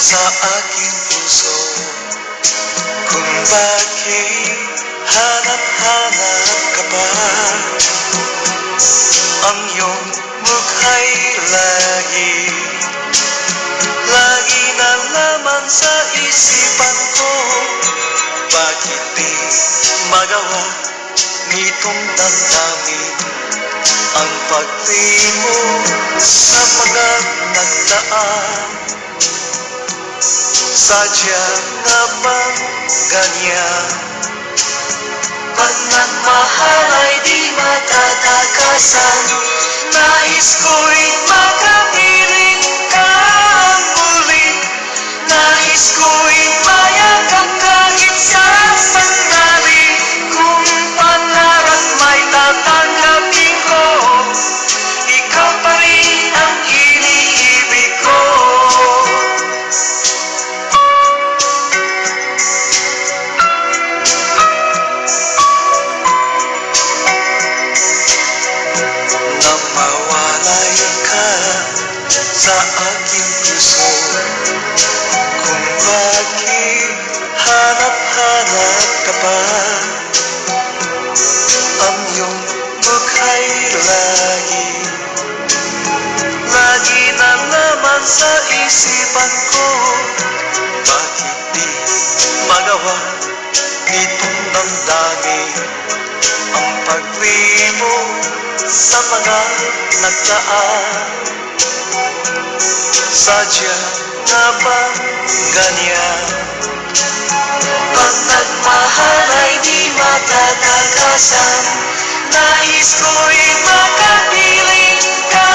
sa aking puso. Kung bakit hanap-hanap ka pa, ang iyong mukha'y lagi na laman sa isipan ko. Bakit di magawa nitong damdamin ang pagtingin mo sa mga nagdaan? Sadya nga bang ganyan? Pag nagmahal ay di matatakasan. Nais ko'y makapiling ka muli. Nais ko'y mayakap kahit sa sandali. Kung pangarap may tatanggapin ko, ikaw pa rin ang iniibig ko. Nang mawalay ka sa aking puso, kung bakit hanap-hanap ka pa, ang iyong mukha'y lagi na naman sa isipan ko. Bakit di magawa nitong damdamin ang pag-ibig mo sa mga nagdaan? Sadya nga bang ganyan? Pag nagmahal ay di matatakasan. Nais ko'y makapiling ka